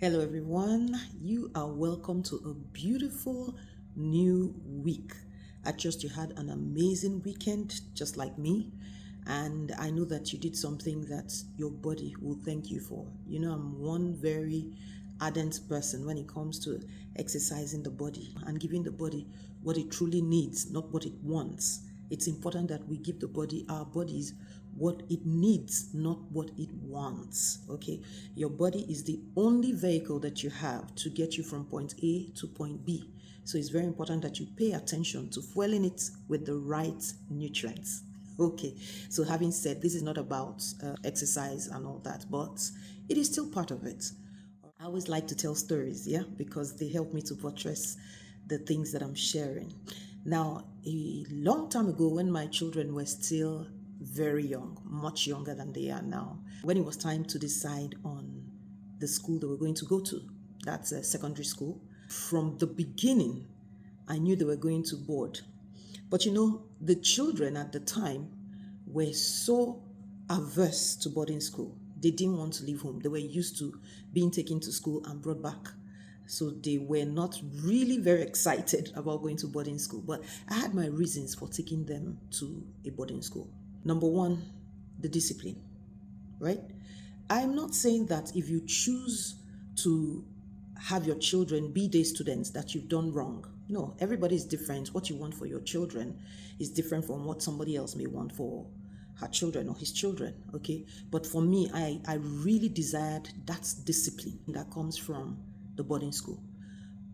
Hello, everyone. You are welcome to a beautiful new week. I trust you had an amazing weekend, just like me. And I know that you did something that your body will thank you for. You know, I'm one very ardent person when it comes to exercising the body and giving the body what it truly needs, not what it wants. It's important that we give our bodies, what it needs, not what it wants. Okay, your body is the only vehicle that you have to get you from point A to point B. So it's very important that you pay attention to fueling it with the right nutrients. Okay, so having said this is not about exercise and all that, but it is still part of it. I always like to tell stories, yeah, because they help me to buttress the things that I'm sharing. Now, a long time ago, when my children were still very young, much younger than they are now, when it was time to decide on the school they were going to go to, that's a secondary school, from the beginning, I knew they were going to board. But you know, the children at the time were so averse to boarding school. They didn't want to leave home. They were used to being taken to school and brought back. So they were not really very excited about going to boarding school. But I had my reasons for taking them to a boarding school. Number one, the discipline, right? I'm not saying that if you choose to have your children be day students that you've done wrong. No, everybody is different. What you want for your children is different from what somebody else may want for her children or his children. Okay. But for me, I really desired that discipline that comes from the boarding school.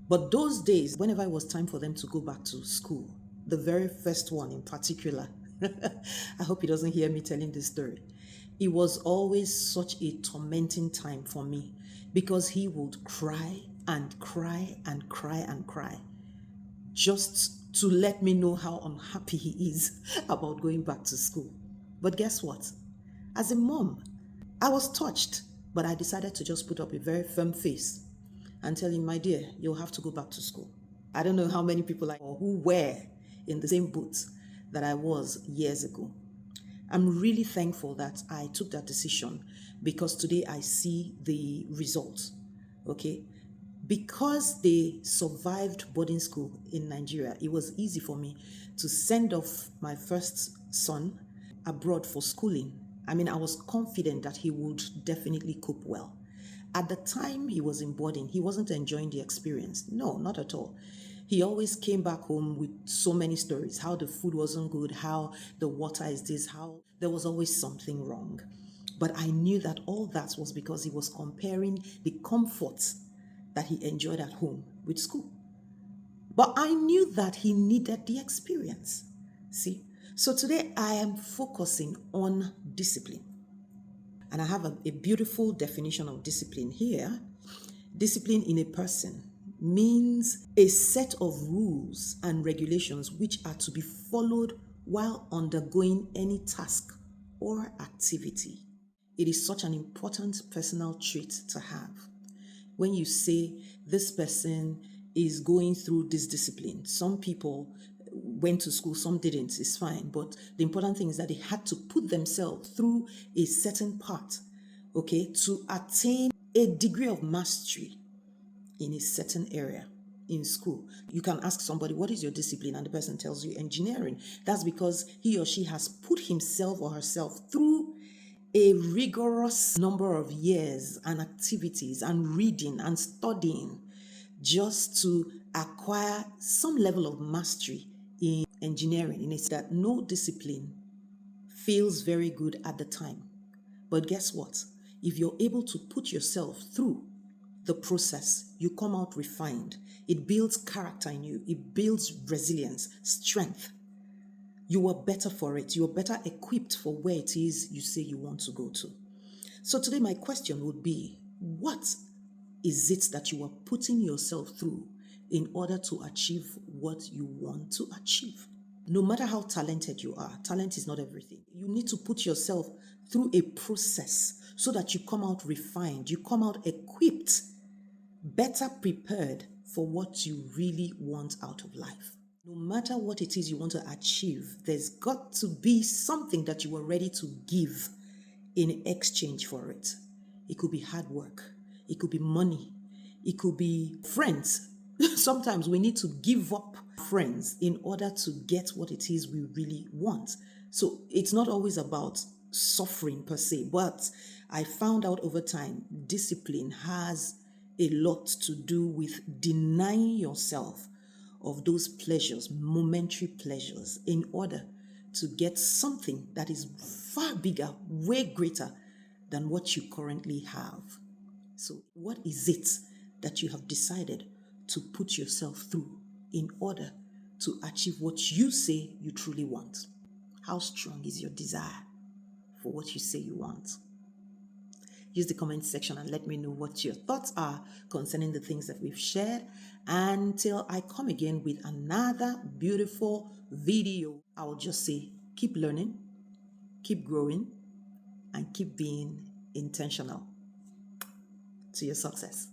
But those days, whenever it was time for them to go back to school, the very first one in particular, I hope he doesn't hear me telling this story. It was always such a tormenting time for me because he would cry and cry and cry and cry just to let me know how unhappy he is about going back to school. But guess what? As a mom, I was touched, but I decided to just put up a very firm face and tell him, my dear, you'll have to go back to school. I don't know how many people who were in the same boat that I was years ago. I'm really thankful that I took that decision because today I see the results. Okay. Because they survived boarding school in Nigeria, it was easy for me to send off my first son abroad for schooling. I mean, I was confident that he would definitely cope well. At the time he was in boarding, he wasn't enjoying the experience. No, not at all. He always came back home with so many stories, how the food wasn't good, how the water is this, how there was always something wrong. But I knew that all that was because he was comparing the comforts that he enjoyed at home with school. But I knew that he needed the experience. See? So today I am focusing on discipline. And I have a beautiful definition of discipline here. Discipline in a person means a set of rules and regulations which are to be followed while undergoing any task or activity. It is such an important personal trait to have. When you say this person is going through this discipline, some people went to school, some didn't, it's fine. But the important thing is that they had to put themselves through a certain part, okay, to attain a degree of mastery in a certain area in school. You can ask somebody, what is your discipline? And the person tells you engineering. That's because he or she has put himself or herself through a rigorous number of years and activities and reading and studying just to acquire some level of mastery in engineering. And it's that no discipline feels very good at the time. But guess what? If you're able to put yourself through the process, you come out refined. It builds character in you, it builds resilience, strength. You are better for it. You are better equipped for where it is you say you want to go to. So today my question would be, what is it that you are putting yourself through in order to achieve what you want to achieve? No matter how talented you are, talent is not everything. You need to put yourself through a process so that you come out refined, you come out equipped, better prepared for what you really want out of life. No matter what it is you want to achieve, there's got to be something that you are ready to give in exchange for it. It could be hard work. It could be money. It could be friends. Sometimes we need to give up friends in order to get what it is we really want. So it's not always about suffering per se, but I found out over time discipline has a lot to do with denying yourself of those pleasures, momentary pleasures, in order to get something that is far bigger, way greater than what you currently have. So, what is it that you have decided to put yourself through in order to achieve what you say you truly want? How strong is your desire for what you say you want? Use the comment section and let me know what your thoughts are concerning the things that we've shared. Until I come again with another beautiful video, I will just say keep learning, keep growing, and keep being intentional to your success.